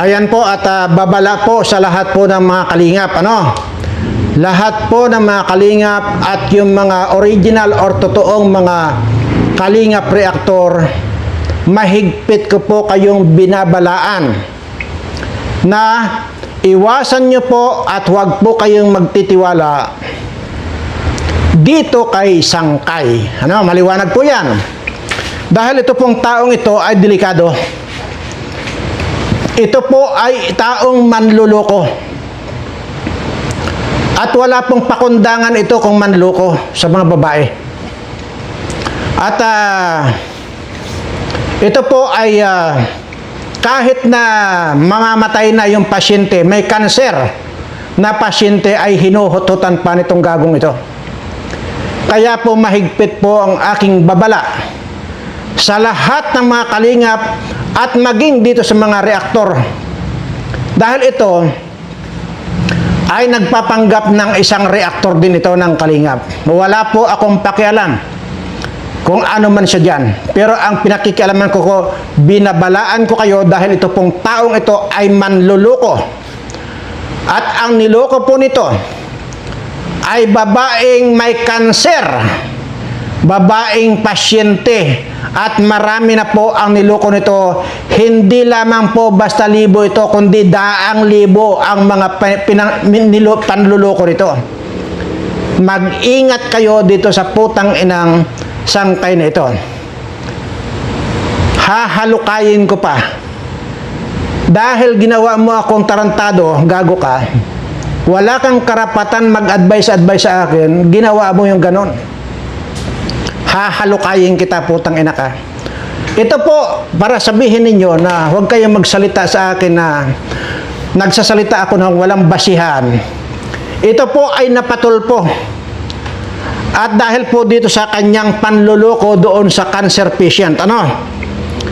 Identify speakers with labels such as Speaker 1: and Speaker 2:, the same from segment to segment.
Speaker 1: Ayan po at babala po sa lahat po ng mga kalingap. Ano? Lahat po ng mga kalingap at yung mga original or totoong mga kalingap reactor, mahigpit ko po kayong binabalaan na iwasan nyo po at huwag po kayong magtitiwala dito kay Sangkay. Ano? Maliwanag po yan. Dahil ito pong taong ito ay delikado. Ito po ay taong manluloko. At wala pong pakundangan ito kung manloko sa mga babae. At ito po ay kahit na mamamatay na yung pasyente, may kanser na pasyente ay hinuhututan pa nitong gagong ito. Kaya po mahigpit po ang aking babala sa lahat ng mga kalingap at maging dito sa mga reaktor. Dahil ito ay nagpapanggap ng isang reaktor din ito ng kalingap. Wala po akong pakialam kung ano man siya dyan. Pero ang pinakikialaman ko, binabalaan ko kayo dahil ito pong taong ito ay manluloko. At ang niloko po nito ay babaeng may kanser, babaeng pasyente, at marami na po ang niloko nito. Hindi lamang po basta libo ito, kundi daang libo ang mga panluloko nito. Mag-ingat kayo dito sa putang inang Sangkay na ito. Hahalukayin ko pa. Dahil ginawa mo akong tarantado, gago ka, wala kang karapatan mag-advise sa akin, ginawa mo yung ganon. Hahalukayin kita, putang ina ka. Ito po, para sabihin ninyo na huwag kayong magsalita sa akin na nagsasalita ako ng walang basihan. Ito po ay napatulpo. At dahil po dito sa kanyang panluloko doon sa cancer patient, ano?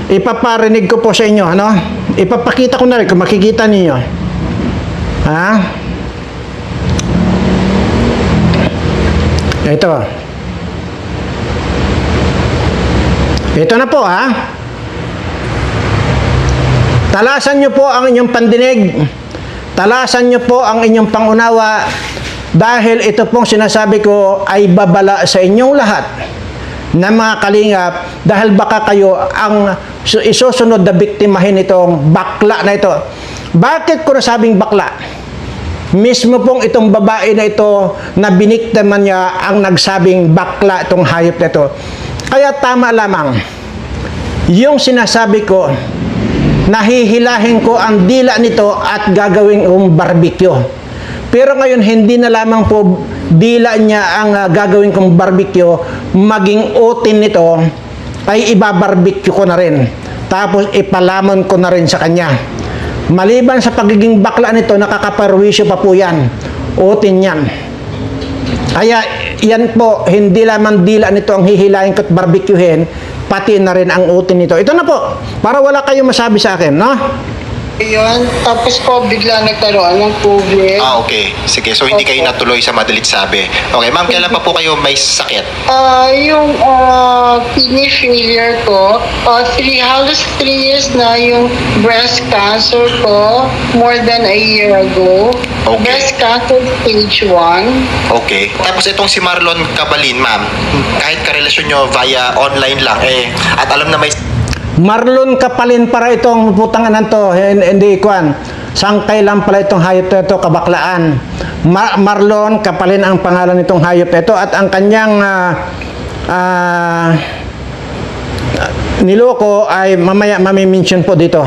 Speaker 1: Ipaparinig ko po sa inyo, ano? Ipapakita ko na rin kung makikita ninyo. Ha? Ito. Ito na po, ha? Talasan nyo po ang inyong pandinig. Talasan nyo po ang inyong pangunawa. Dahil ito pong sinasabi ko ay babala sa inyong lahat na mga kalingap, dahil baka kayo ang isusunod na biktimahin itong bakla na ito. Bakit ko nasabing bakla? Mismo pong itong babae na ito na biniktaman niya ang nagsabing bakla itong hayop na ito. Kaya tama lamang yung sinasabi ko, nahihilahin ko ang dila nito at gagawin kong barbecue. Pero ngayon, hindi na lamang po dila niya ang gagawin kong barbecue, maging utin nito ay ibabarbecue ko na rin. Tapos ipalamon ko na rin sa kanya. Maliban sa pagiging bakla nito, nakakaperwisyo pa po yan. Utin yan. Kaya yan po, hindi lamang dila nito ang hihilahin ko at barbecuehin, pati na rin ang utin nito. Ito na po, para wala kayong masabi sa akin, no?
Speaker 2: Yun, tapos po bigla nagkaroon ng COVID.
Speaker 3: Okay. Sige, so hindi kayo natuloy sa madalit sabi. Okay, ma'am, kailan pa po kayo may sakit?
Speaker 2: Yung kidney failure ko, halos 3 years na yung breast cancer ko, more than a year ago.
Speaker 3: Okay.
Speaker 2: Breast cancer stage 1.
Speaker 3: Okay. Tapos itong si Marlon Cabalin, ma'am, kahit karelasyon nyo via online lang, at alam na may...
Speaker 1: Marlon Kapalin para itong putangan to, hindi kuan. Sangkay lang pala itong hayop ito, kabaklaan. Marlon Kapalin ang pangalan nitong hayop ito at ang kanyang niloko ay mamaya mamimension po dito.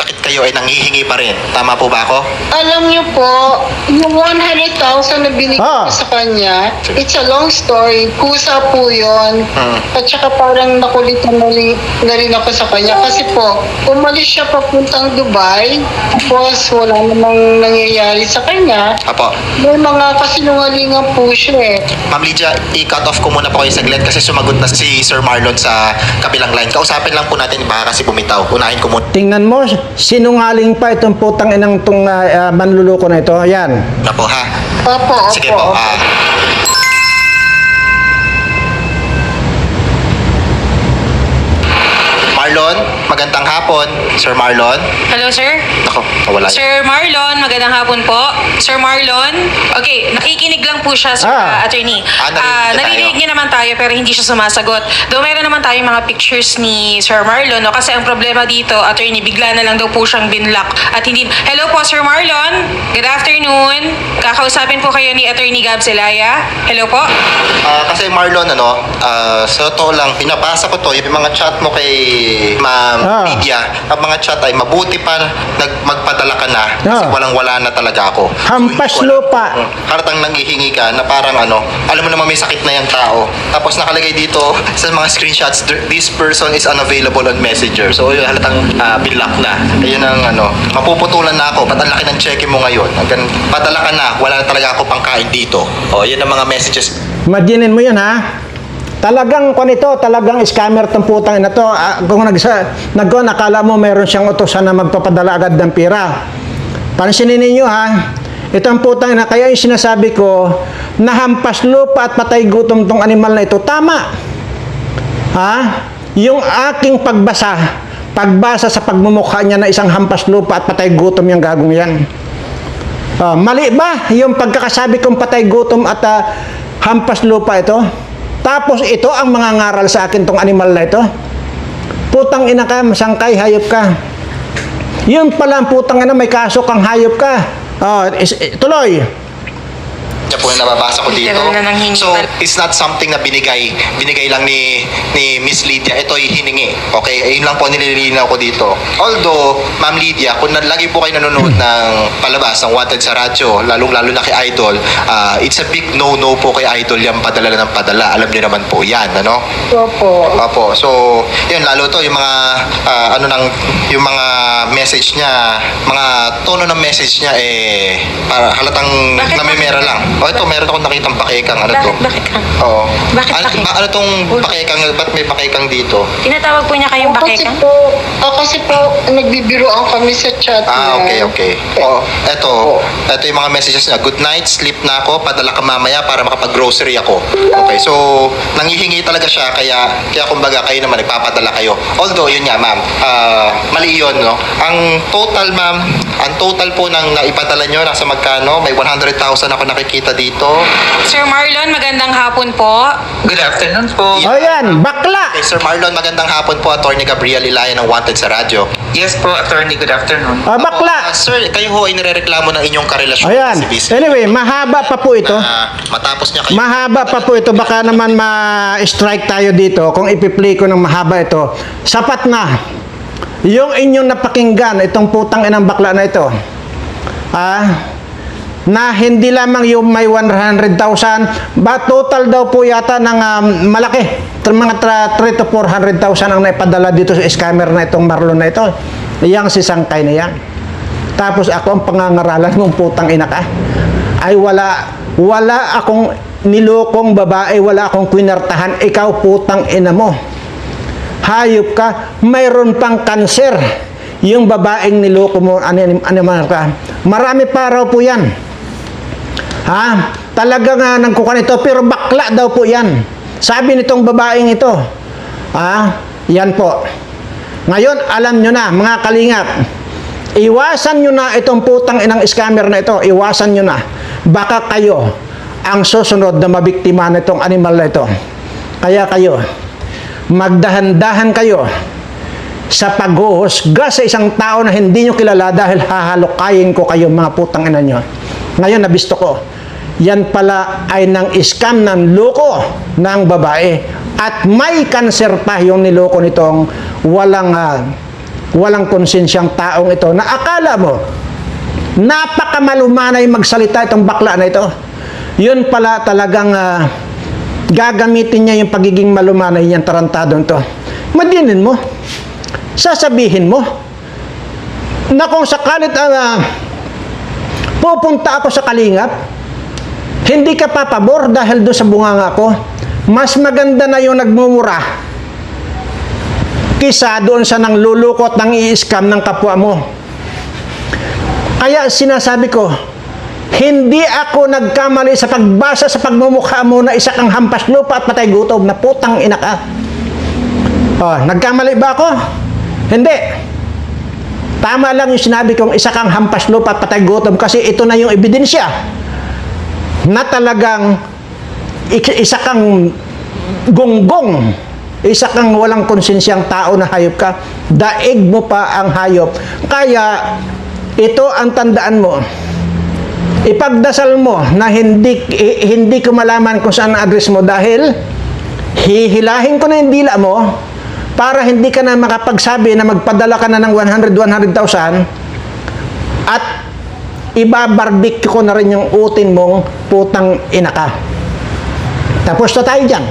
Speaker 3: sakit kayo ay nanghihingi pa rin. Tama po ba ako?
Speaker 2: Alam niyo po, yung 100,000 na binigay ko sa kanya, it's a long story. Kusa po yun. At saka parang nakulitan na rin ako sa kanya. Kasi po, umalis siya papuntang Dubai. Tapos wala namang nangyayari sa kanya.
Speaker 3: Apo.
Speaker 2: May mga kasinungalingan po siya eh.
Speaker 3: Ma'am Lydia, i-cut off ko muna po kayo saglit kasi sumagot na si Sir Marlon sa kabilang line. Kausapin lang po natin, baka kasi bumitaw. Unahin ko muna.
Speaker 1: Tingnan mo, sinungaling pa itong putang inang itong manluloko na ito. Ayan.
Speaker 3: Apo ha?
Speaker 2: Opo,
Speaker 3: Sige po. Marlon, magandang hapon. Sir Marlon.
Speaker 4: Hello, sir.
Speaker 3: Ako, wala.
Speaker 4: Sir Marlon, magandang hapon po. Sir Marlon, okay, nakikinig lang po siya, sir, attorney.
Speaker 3: Narinig
Speaker 4: Narinig niya naman tayo pero hindi siya sumasagot. Though meron naman tayong mga pictures ni Sir Marlon, no? Kasi ang problema dito, attorney, bigla na lang daw po siyang binlock. At hindi... Hello po, Sir Marlon. Good afternoon. Kakausapin po kayo ni Attorney Gab Zelaya. Hello po.
Speaker 3: Kasi Marlon, sa totoo lang, pinapasa ko to, yung mga chat mo kay Ma'am Lydia, ang mga chat ay mabuti pa magpadala ka na kasi walang-wala na talaga ako.
Speaker 1: Hampas
Speaker 3: So,
Speaker 1: lupa.
Speaker 3: Halatang nanghihingi ka na parang alam mo naman may sakit na yung tao. Tapos nakalagay dito sa mga screenshots, this person is unavailable on Messenger. So yun, halatang binlock na. Ayun ang mapuputulan na ako. Ba't ang laki ng cheque mo ngayon? Hanggang padala ka na, wala na talaga ako pangkain dito. O, yun ang mga messages.
Speaker 1: Imaginin mo yun, ha? Talagang talagang scammer tong putang ina to. Kung nakala mo mayroon siyang utosan na magpapadala agad ng pera. Pansinin ninyo, ha? Ito ang putang ina. Kaya yung sinasabi ko, nahampas lupa at patay gutom tong animal na ito. Tama. Ha? Yung aking pagbasa sa pagmumukha niya na isang hampas lupa at patay gutom yung gagong yan. Mali ba yung pagkakasabi kong patay gutom at hampas lupa ito? Tapos ito ang mga ngaral sa akin tong animal na ito. Putang ina ka, masangkay, hayop ka. Yun pala ang putang ina, may kaso kang hayop ka. Tuloy.
Speaker 3: Yan po yung nababasa ko dito.
Speaker 4: Literal na nanghingi
Speaker 3: So,
Speaker 4: pa.
Speaker 3: it's not something na binigay lang ni Miss Lydia. Ito ay hiningi. Okay? Ayun lang po nililinaw ko dito. Although, Ma'am Lydia, kung lagi po kayo nanonood ng palabas, ng Wanted sa radyo, lalong-lalo na kay Idol, it's a big no-no po kay Idol yung padala ng padala. Alam niyo naman po yan, ano?
Speaker 2: Opo.
Speaker 3: Opo. So, yun, lalo to, yung mga, yung mga message niya, mga tono ng message niya, para halatang
Speaker 4: Bakit?
Speaker 3: namimera lang. Ito, meron akong nakitang pakekang. Ano to?
Speaker 4: Bakit ka?
Speaker 3: Oo.
Speaker 4: Bakit pakek?
Speaker 3: Ano tong pakekang? Ba't may pakekang dito?
Speaker 4: Tinatawag po niya kayong
Speaker 2: Kasi
Speaker 4: bakekang?
Speaker 2: kasi po, nagbibiroan kami sa chat niya.
Speaker 3: Okay. Ito yung mga messages niya. Good night, sleep na ako, padala ka mamaya para makapag-grocery ako. Okay, so, nanghihingi talaga siya, kaya kumbaga kayo naman, nagpapadala kayo. Although, yun nga, ma'am, mali yun, no? Ang total, ma'am, po ng naipadala nyo, nasa magkano? May 100,000 ako nakikita dito.
Speaker 4: Sir Marlon, magandang hapon po.
Speaker 5: Good afternoon po.
Speaker 1: Yan, bakla.
Speaker 3: Okay, Sir Marlon, magandang hapon po. Attorney Gabriel Ilaya ng Wanted sa radyo.
Speaker 5: Yes po, attorney. Good afternoon.
Speaker 1: Bakla.
Speaker 3: Sir, kayo ho ay nirereklamo ng inyong karelasyon
Speaker 1: Ayan.
Speaker 3: si Miss
Speaker 1: Anyway, mahaba pa po ito.
Speaker 3: matapos niya kayo.
Speaker 1: Mahaba pa po ito. Baka naman ma-strike tayo dito kung ipi-play ko ng mahaba ito. Sapat na. Yung inyong napakinggan, itong putang inang bakla na ito. Na hindi lamang yung may 100,000, ba total daw po yata ng malaki. Mga 3 to 400,000 ang naipadala dito sa scammer na itong Marlon na ito. Yang si Sangkay na yan. Tapos ako ang pangangaralan mong putang ina ka. Ay wala akong nilokong babae, wala akong kwinartahan. Ikaw putang ina mo. Hayop ka, mayroon pang kanser. Yung babaeng niloko mo, ano ka. Marami pa raw po yan. Talaga nga nagkukan ito, pero bakla daw po yan. Sabi nitong babaeng ito. Yan po. Ngayon, alam nyo na, mga kalingap, iwasan nyo na itong putang inang scammer na ito. Iwasan nyo na. Baka kayo ang susunod na mabiktima na itong animal na ito. Kaya kayo, magdahan-dahan kayo sa paghuhusga sa isang tao na hindi nyo kilala dahil hahalukayin ko kayo mga putang ina nyo. Ngayon, nabisto ko. Yan pala ay ng scam ng loko ng babae. At may kanser pa yung niloko nitong walang konsensyang taong ito na akala mo napakamalumanay magsalita itong bakla na ito. Yun pala talagang gagamitin niya yung pagiging malumanay niyang tarantadong ito. Madinin mo. Sasabihin mo na kung sakalit pupunta ako sa Kalingap, hindi ka papabor dahil doon sa bunganga ko. Mas maganda na yung nagmumura kisa doon sa nang lulukot ng i-scam ng kapwa mo. Kaya sinasabi ko, hindi ako nagkamali sa pagbasa sa pagmumukha mo na isa kang hampas lupa at patay gutom na putang ina ka. Nagkamali ba ako? Hindi. Tama lang yung sinabi kong isa kang hampas lupa at patay gutom kasi ito na yung ebidensya na talagang isa kang gonggong, isa kang walang konsensyang tao na hayop ka, daig mo pa ang hayop. Kaya ito ang tandaan mo. Ipagdasal mo na hindi ko malaman kung saan ang address mo dahil hihilahin ko na yung dila mo para hindi ka na makapagsabi na magpadala ka na ng 100,000 at ibabarbik ko na rin yung utin mong putang ina ka. Tapos na tayo dyan.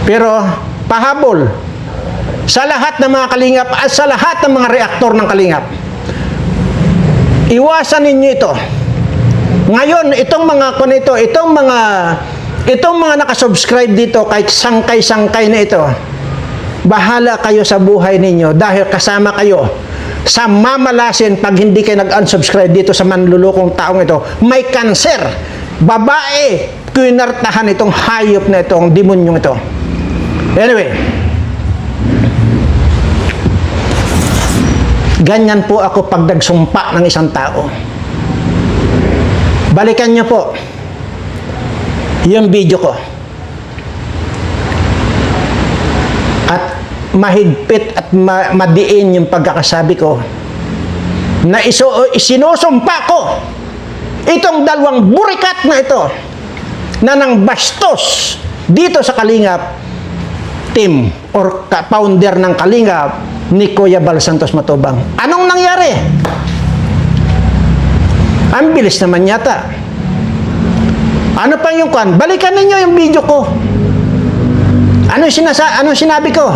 Speaker 1: Pero pahabol sa lahat ng mga kalingap at sa lahat ng mga reaktor ng kalingap. Iwasan ninyo ito. Ngayon, itong mga nakasubscribe dito kahit sangkay-sangkay na ito, bahala kayo sa buhay ninyo dahil kasama kayo sa mamalasin pag hindi kayo nag-unsubscribe dito sa manlulukong taong ito. May kanser. Babae, kinartahan itong hayop na itong demonyong ito. Anyway, ganyan po ako pag nagsumpa ng isang tao. Balikan niyo po yung video ko. At mahigpit at madiin yung pagkakasabi ko na isinusumpa ko itong dalawang burikat na ito na nang bastos dito sa Kalingap team or founder ng Kalingap ni Kuya Bal Santos Matubang. Anong nangyari? Ang bilis naman yata. Ano pa yung kwan? Balikan ninyo yung video ko. Ano sinabi ko?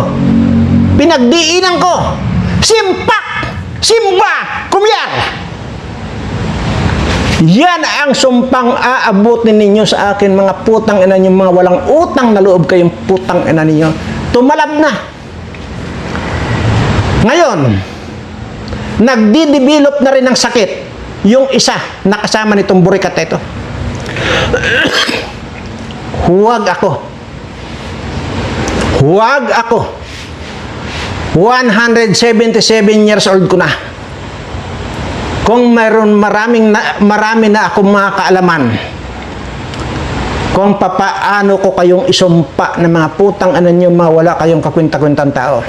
Speaker 1: Pinagdiinan ko. Simpak! Simba! Kumyar! Yan ang sumpang aabutin ninyo sa akin, mga putang ina ninyo, mga walang utang na loob kayong putang ina ninyo. Tumalab na. Ngayon, nagdi-develop na rin ng sakit yung isa na kasama nitong burikat ito. Huwag ako. 177 years old ko na. Kung marami na akong mga kaalaman kung papaano ko kayong isumpa ng mga putang ina niyo, mga wala kayong kakwenta-kwentang tao.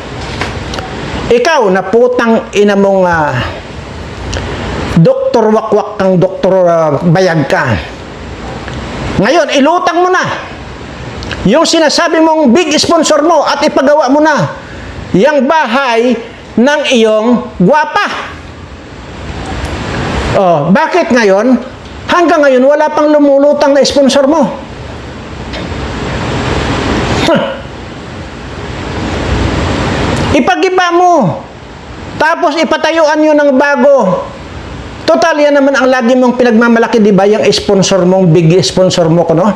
Speaker 1: Ikaw na putang ina mong doktor wakwak kang doktor bayag ka. Ngayon, ilutang mo na yung sinasabi mong big sponsor mo at ipagawa mo na yung bahay ng iyong gwapa. Oh, bakit ngayon? Hanggang ngayon, wala pang lumulutang na sponsor mo. Ipag-iba mo. Tapos ipatayuan nyo ng bago. Total, yan naman ang lagi mong pinagmamalaki, di ba? Yung sponsor mong, big sponsor mo ko, no?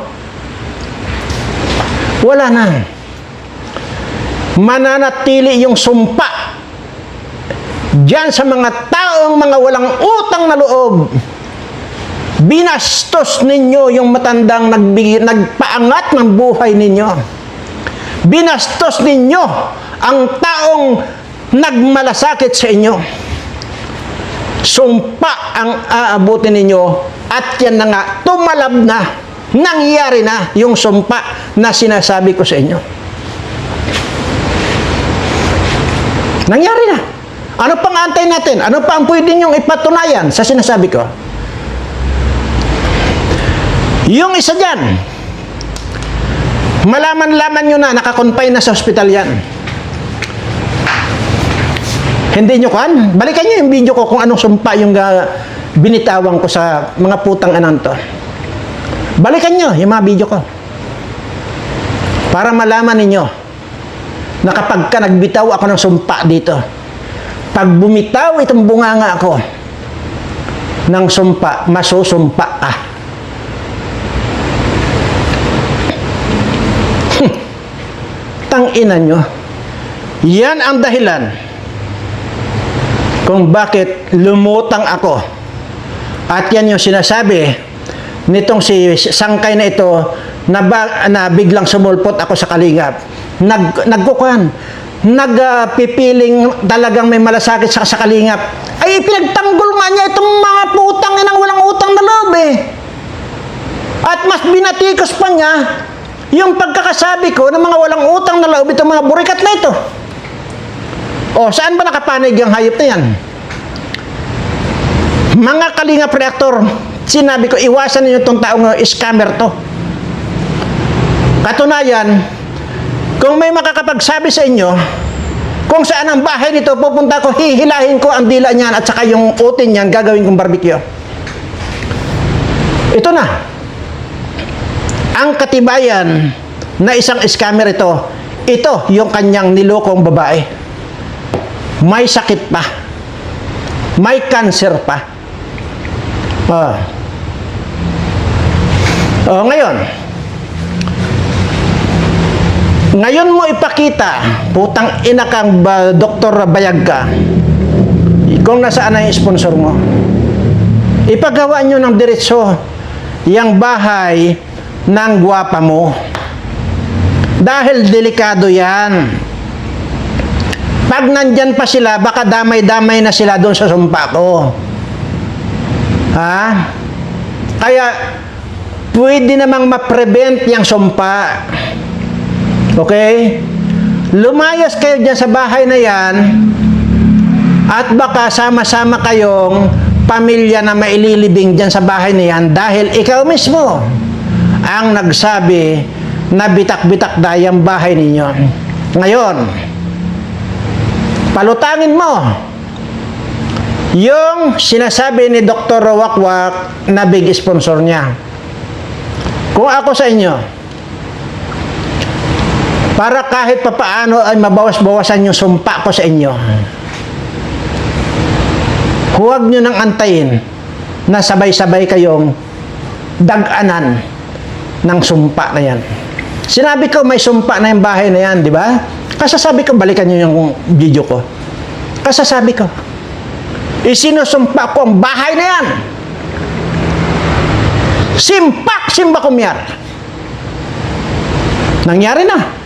Speaker 1: Wala na. Mananatili yung sumpa diyan sa mga taong mga walang utang na loob. Binastos ninyo yung matandang nagpaangat ng buhay ninyo. Binastos ninyo ang taong nagmalasakit sa inyo. Sumpa ang aabutin ninyo at yan na nga, tumalab na, nangyari na yung sumpa na sinasabi ko sa inyo. Nangyari na. Ano pang antay natin? Ano pa ang pwede niyong ipatunayan sa sinasabi ko? Yung isa dyan, malaman-laman nyo na, nakakonfine na sa hospital yan. Hindi nyo kan? Balikan nyo yung video ko kung anong sumpa yung binitawan ko sa mga putang anang to. Balikan nyo yung mga video ko. Para malaman ninyo na kapag ka nagbitaw ako ng sumpa dito, pag bumitaw itong bunganga ako ng sumpa, masusumpa ka. Tangina nyo. Yan ang dahilan kung bakit lumutang ako. At yan yung sinasabi nitong si sangkay na ito na biglang sumulpot ako sa Kalingap. nagpipiling talagang may malasakit sa kalingap, ay pinagtanggol nga niya itong mga putang inang walang utang na loob eh. At mas binatikos pa niya yung pagkakasabi ko ng mga walang utang na loob itong mga burikat na ito. O, saan ba nakapanig yung hayop na yan? Mga kalingap reactor, sinabi ko, iwasan ninyo itong taong scammer to. Katunayan, kung may makakapagsabi sa inyo kung saan ang bahay nito, pupunta ko, hihilahin ko ang dila niyan at saka yung utin niyan, gagawin kong barbecue. Ito na. Ang katibayan na isang scammer ito yung kanyang nilokong babae. May sakit pa. May cancer pa. Ngayon mo ipakita, putang ina kang Dr. Bayag ka, kung nasaan na yung sponsor mo. Ipagawa nyo ng diretso yung bahay ng gwapa mo. Dahil delikado yan. Pag nandyan pa sila, baka damay-damay na sila doon sa sumpa ko. Ha? Kaya, pwede namang ma-prevent yung sumpa. Okay? Lumayas kayo dyan sa bahay na yan at baka sama-sama kayong pamilya na maililibing dyan sa bahay na yan dahil ikaw mismo ang nagsabi na bitak-bitak na yung bahay ninyo. Ngayon, palutangin mo yung sinasabi ni Dr. Wakwak na big sponsor niya. Kung ako sa inyo, para kahit papaano ay mabawas-bawasan yung sumpa ko sa inyo, huwag nyo nang antayin na sabay-sabay kayong daganan ng sumpa na yan. Sinabi ko may sumpa na yung bahay na yan, di ba? Kasasabi ko, balikan nyo yung video ko. Kasasabi ko, isinusumpa ko ang bahay na yan. Simpak-simba kumyar. Nangyari na.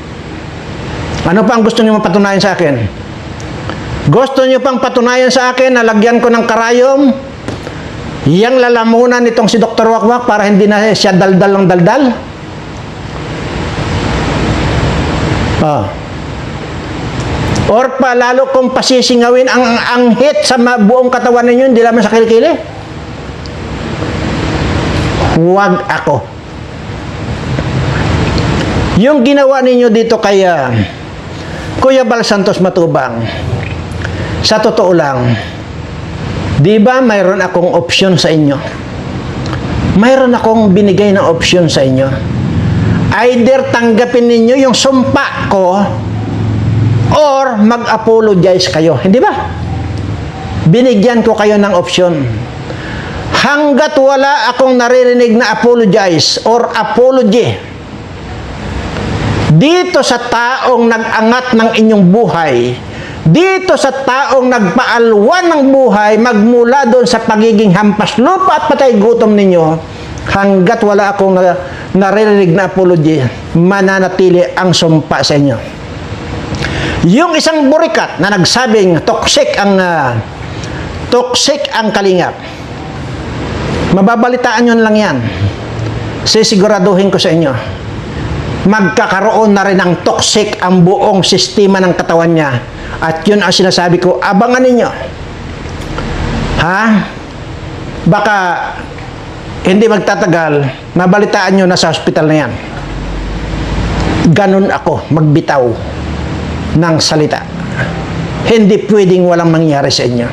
Speaker 1: Ano pa ang gusto niyo mapatunayan sa akin? Gusto niyo pang patunayan sa akin na lagyan ko ng karayom yang lalamunan nitong si Dr. Wakwak para hindi na siya daldal ng daldal? Or pa lalo kong pasisingawin ang hit sa buong katawan ninyo, hindi lamang sa kilikili? Huwag ako. Yung ginawa ninyo dito kay Kuya Bal Santos Matubang, sa totoo lang, di ba mayroon akong opsyon sa inyo? Mayroon akong binigay na opsyon sa inyo. Either tanggapin ninyo yung sumpa ko or mag-apologize kayo. Hindi ba? Binigyan ko kayo ng opsyon. Hanggat wala akong naririnig na apologize or apology dito sa taong nag-angat ng inyong buhay, dito sa taong nagpaalwan ng buhay, magmula doon sa pagiging hampas lupa at patay gutom ninyo, hanggat wala akong naririnig na apology, mananatili ang sumpa sa inyo. Yung isang burikat na nagsabing toxic ang kalingap, mababalitaan nyo lang yan. Sisiguraduhin ko sa inyo, magkakaroon na rin ng toxic ang buong sistema ng katawan niya. At yun ang sinasabi ko, abangan ninyo. Ha? Baka hindi magtatagal, mabalitaan nyo na sa hospital na yan. Ganun ako, magbitaw ng salita. Hindi pwedeng walang mangyari sa inyo.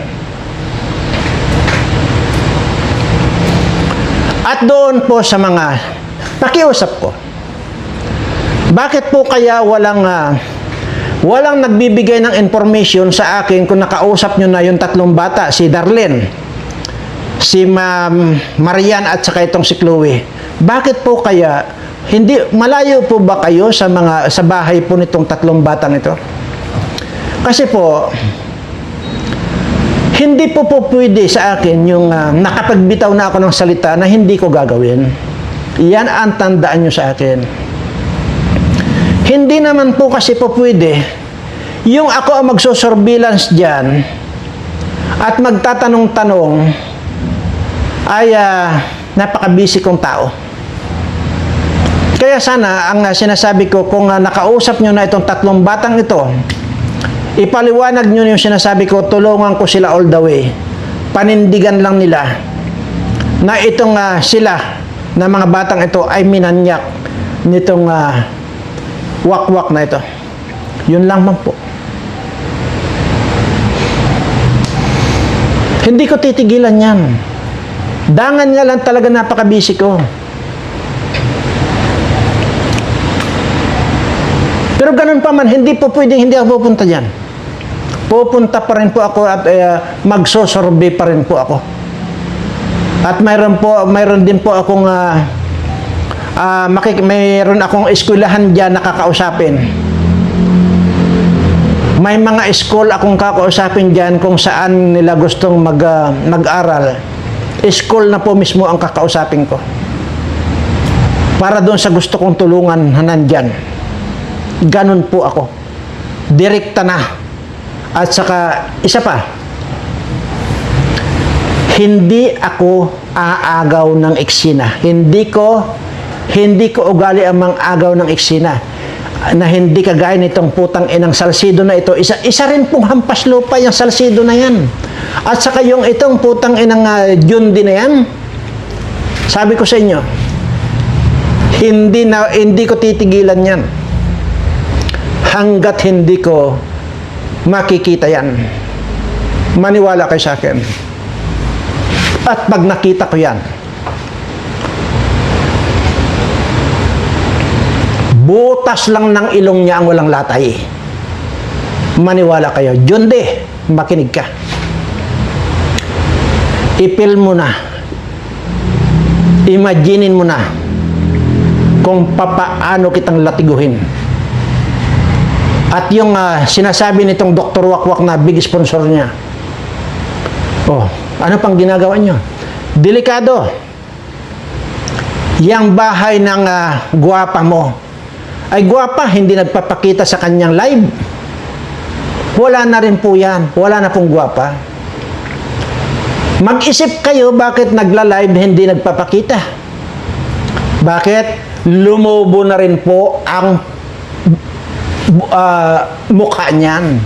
Speaker 1: At doon po sa mga pakiusap ko, bakit po kaya walang nagbibigay ng information sa akin kung nakausap nyo na yung tatlong bata, si Darlene, si Ma'am Marian at saka itong si Chloe? Bakit po kaya hindi malayo po ba kayo sa bahay po nitong tatlong batang ito? Kasi po hindi po pwede sa akin yung nakapagbitaw na ako ng salita na hindi ko gagawin. Iyan ang tandaan nyo sa akin. Hindi naman po kasi po pwede Yung ako ang magsusurveillance dyan at magtatanong-tanong ay napaka-busy kong tao. Kaya sana, ang sinasabi ko, kung nakausap nyo na itong 3 batang ito, ipaliwanag nyo yung sinasabi ko, tulungan ko sila all the way. Panindigan lang nila na itong sila, na mga batang ito ay minanyak nitong wakwak na ito. Yun lang man po. Hindi ko titigilan yan. Dangan nga lang talaga napaka-busy ko. Pero ganun pa man, hindi po pwedeng hindi ako pupunta dyan. Pupunta pa rin po ako at magsosorbe pa rin po ako. At mayroon din po akong mayroon akong eskwelahan dyan na kakausapin. May mga school akong kakausapin dyan kung saan nila gustong mag-aral. School na po mismo ang kakausapin ko. Para doon sa gusto kong tulungan na nandyan. Ganun po ako. Direkta na. At saka, isa pa, hindi ako aagaw ng eksena. Hindi ko ugali ang mga agaw ng eksena na hindi kagaya nitong putang inang Salcido na ito. Isa rin pong hampas lupa yung Salcido na yan. At saka yung itong putang inang Jundi na yan, sabi ko sa inyo, hindi ko titigilan yan hanggat hindi ko makikita yan. Maniwala kayo sa akin. At pag nakita ko yan, butas lang ng ilong niya ang walang latay. Maniwala kayo. Jundi, makinig ka. I-feel mo na. Imaginin mo na kung papaano kitang latiguhin. At yung sinasabi nitong Dr. Wakwak na big sponsor niya. Oh, ano pang ginagawa niyo? Delikado. Yang bahay ng gwapa mo ay gwapa, hindi nagpapakita sa kanyang live. Wala na rin po yan. Wala na pong gwapa. Mag-isip kayo bakit nagla-live hindi nagpapakita. Bakit? Lumubo na rin po ang mukha niyan.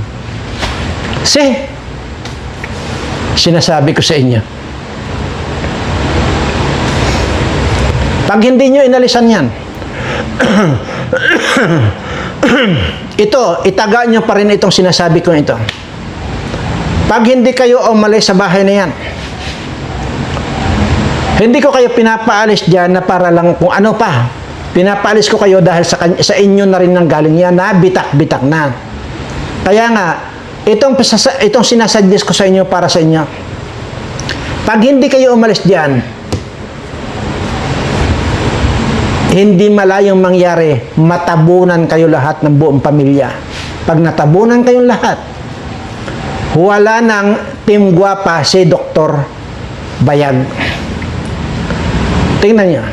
Speaker 1: Sinasabi ko sa inyo. Pag hindi nyo inalisan yan, itaga nyo pa rin itong sinasabi ko ito. Pag hindi kayo umalis sa bahay na yan, hindi ko kayo pinapaalis dyan na para lang kung ano pa. Pinapaalis ko kayo dahil sa inyo na rin nang galing yan na bitak-bitak na. Kaya nga, itong sinasuggest ko sa inyo para sa inyo. Pag hindi kayo umalis dyan, hindi malayong mangyari, matabunan kayo lahat ng buong pamilya. Pag natabunan kayong lahat, wala nang Team Guapa si Dr. Bayag. Tingnan niyo.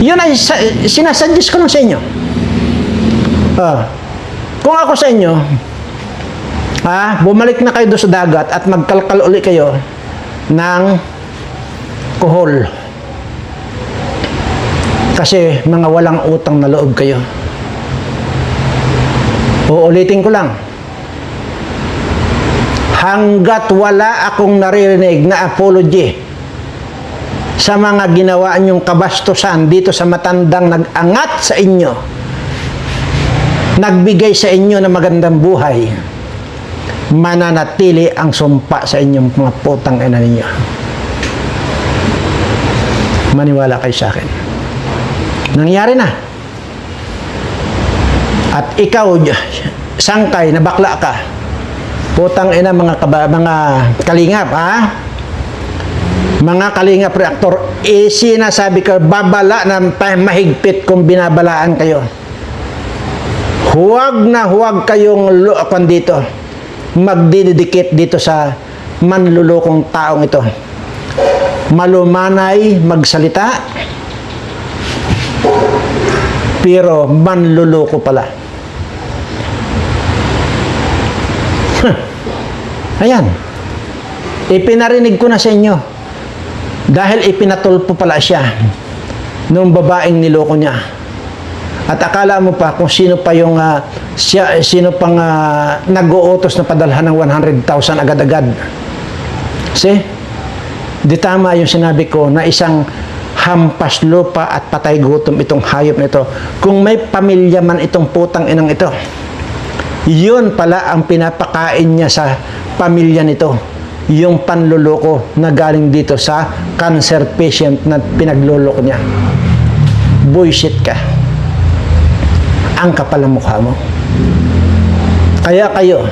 Speaker 1: Yun ay sinasuggest ko lang sa inyo. Kung ako sa inyo, bumalik na kayo doon sa dagat at magkalkal uli kayo ng kuhol. Kasi mga walang utang na loob kayo. Uulitin ko lang. Hanggat wala akong naririnig na apology sa mga ginawa niyong kabastusan dito sa matandang nag-angat sa inyo, nagbigay sa inyo ng magandang buhay, mananatili ang sumpa sa inyong mga putang ina ninyo. Maniwala kayo sa akin. Nangyari na. At ikaw, sangkay na bakla ka, putang ina mga kalingap, mga kalingap reaktor, sinasabi ko, babala na mahigpit kung binabalaan kayo. Huwag kayong dito, magdidikit dito sa manlulokong taong ito. Malumanay magsalita, pero manluloko pala. Ayan. Ipinarinig ko na sa inyo. Dahil ipinatulpo pala siya nung babaeng niloko niya. At akala mo pa kung sino pa yung sino pang nag-uutos na padalhan ng 100,000 agad-agad. See? Di tama yung sinabi ko na isang hampas lupa at patay gutom itong hayop nito. Kung may pamilya man itong putang inang ito, yun pala ang pinapakain niya sa pamilya nito. Yung panluloko na galing dito sa cancer patient na pinagluloko niya. Bullshit ka. Ang kapal ng mukha mo. Kaya kayo,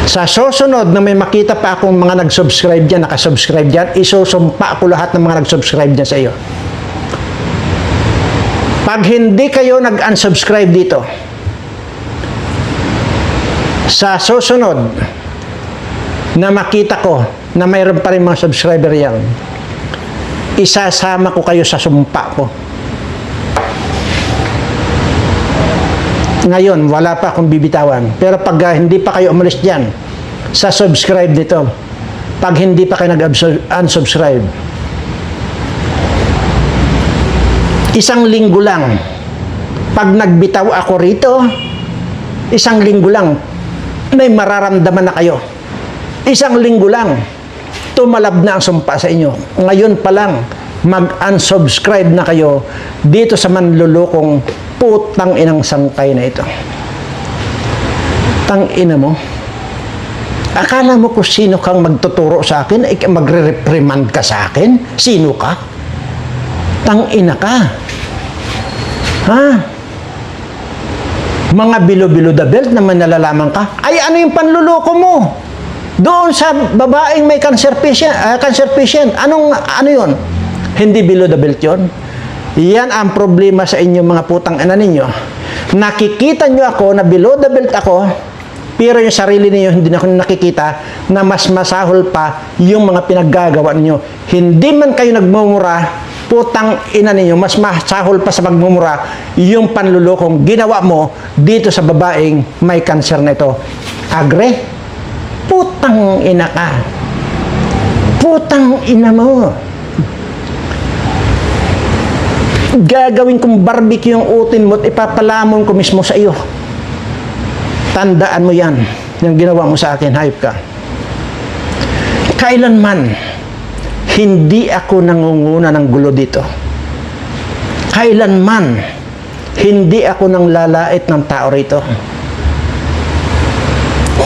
Speaker 1: sa susunod na may makita pa akong mga nag-subscribe dyan, nakasubscribe dyan, isusumpa ko lahat ng mga nag-subscribe dyan sa iyo. Pag hindi kayo nag-unsubscribe dito, sa susunod na makita ko na mayroon pa rin mga subscriber yan, isasama ko kayo sa sumpa ko. Ngayon, wala pa akong bibitawan. Pero pag hindi pa kayo umalis dyan, sa subscribe nito, pag hindi pa kayo nag-unsubscribe, isang linggo lang, pag nagbitaw ako rito, isang linggo lang, may mararamdaman na kayo. Isang linggo lang, tumalab na ang sumpa sa inyo. Ngayon pa lang, mag-unsubscribe na kayo dito sa manlulukong putang inang sangkay na ito. Tang ina mo. Akala mo kung sino kang magtuturo sa akin, magre-reprimand ka sa akin? Sino ka? Tang ina ka. Ha? Mga bilo-bilo the belt na manalalaman ka? Ay, ano yung panluloko mo? Doon sa babaeng may cancer patient, ano yun? Hindi below the belt yun. Yan ang problema sa inyo mga putang ina ninyo. Nakikita nyo ako na below the belt ako, pero yung sarili niyo hindi na ako nakikita na mas masahol pa yung mga pinaggagawa ninyo. Hindi man kayo nagmumura, putang ina ninyo, mas masahol pa sa magmumura yung panlulokong ginawa mo dito sa babaeng may cancer na ito. Agre? Putang ina ka. Putang ina mo. Gagawin kong barbecue yung utin mo at ipapalamon ko mismo sa iyo. Tandaan mo yan. Yung ginawa mo sa akin, hayop ka. Kailanman, hindi ako nangunguna ng gulo dito. Kailanman, hindi ako nang lalait ng tao rito.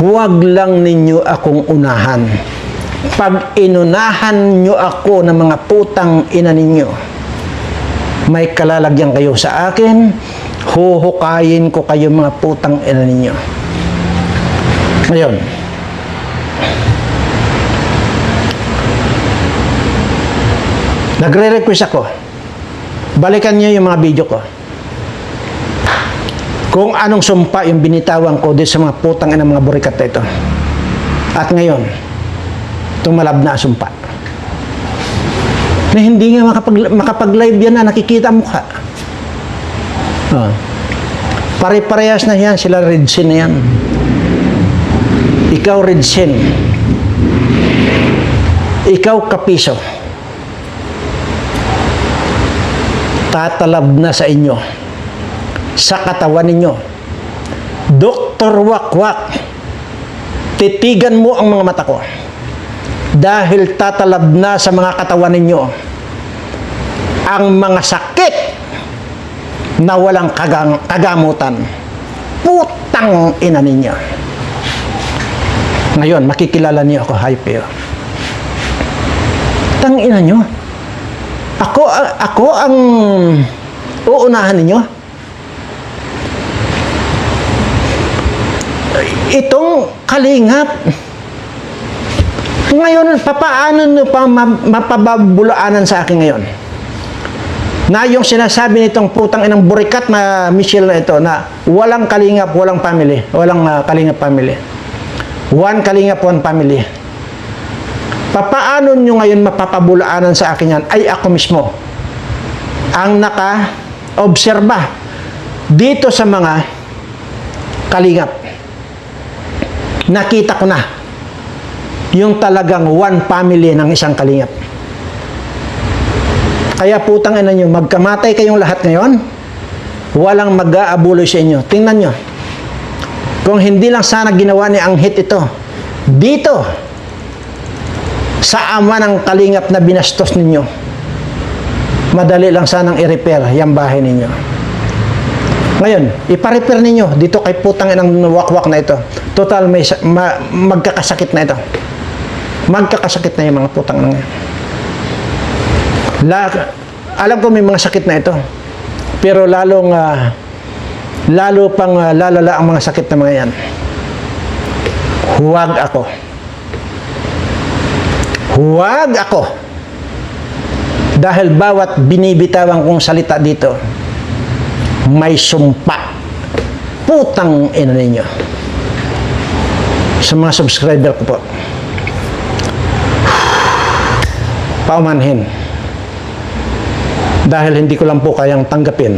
Speaker 1: Huwag lang ninyo akong unahan. Pag inunahan nyo ako ng mga putang ina ninyo, may kalalagyan kayo sa akin, huhukayin ko kayo mga putang ina ninyo. Ngayon, nagre-request ako, balikan niyo yung mga video ko. Kung anong sumpa yung binitawan ko dito sa mga putang ina mga burikat na ito. At ngayon, tumalab na ang sumpa. Na hindi nga makapag-live yan na nakikita mo ka. Pare-parehas na yan, sila Redsin na yan. Ikaw Redsin. Ikaw Kapiso. Tatalab na sa inyo. Sa katawan ninyo. Dr. Wakwak, titigan mo ang mga mata ko. Dahil tatalab na sa mga katawan ninyo ang mga sakit na walang kagamutan. Putang ina ninyo. Ngayon, makikilala niyo ako, hype. Tang ina nyo. Ako ang uunahan ninyo. Itong kalingap. Ngayon, papaano nyo pa mapababulaanan sa akin ngayon? Na yung sinasabi nitong putang inang burikat na Michelle na ito, na walang kalingap, walang family. Walang kalingap family. One kalingap, one family. Papaano nyo ngayon mapapabulaanan sa akin yan? Ay ako mismo ang naka-obserba dito sa mga kalingap. nakita ko na yung talagang one family ng isang kalingap. Kaya putang ina nyo, magkamatay kayong lahat ngayon, walang mag-aabuloy sa inyo. Tingnan nyo, kung hindi lang sana ginawa ni Anghit ito, dito, sa ama ng kalingap na binastos ninyo, madali lang sanang i-repair yung bahay ninyo. Ngayon, ipa-repair ninyo dito kay putang inang wakwak na ito. Total, magkakasakit na ito. Magkakasakit na yung mga putang na ngayon. Alam ko may mga sakit na ito. Pero lalo pang lalala ang mga sakit na mga yan. Huwag ako. Huwag ako. Dahil bawat binibitawan kong salita dito, may sumpa. Putang ina ninyo. Sa mga subscriber ko po, paumanhin. Dahil hindi ko lang po kayang tanggapin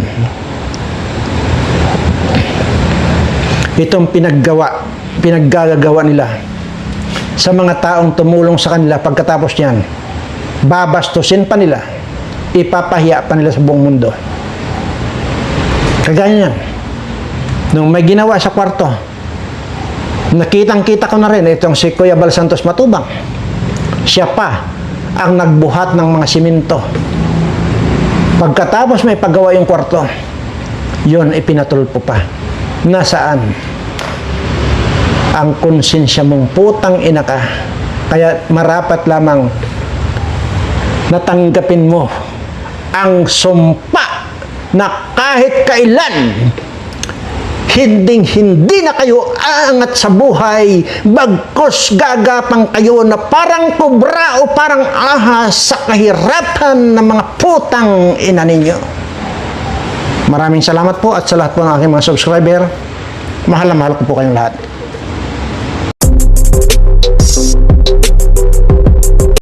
Speaker 1: itong pinaggagawa nila sa mga taong tumulong sa kanila. Pagkatapos niyan, babastusin pa nila, ipapahiya pa nila sa buong mundo. Kagaya niyan, nung may ginawa sa kwarto, nakitang-kita ko na rin itong si Kuya Bal Santos Matubang. Siya pa ang nagbuhat ng mga simento. Pagkatapos may paggawa yung kwarto, yun ipinatulpo pa. Nasaan ang konsensya mong putang ina ka? Kaya marapat lamang natanggapin mo ang sumpa na kahit kailan hindi na kayo aangat sa buhay, bagkus gagapang kayo na parang kubra o parang ahas sa kahirapan ng mga putang ina ninyo. Maraming salamat po at sa lahat po ng aking mga subscriber. Mahal na mahal ko po kayong lahat.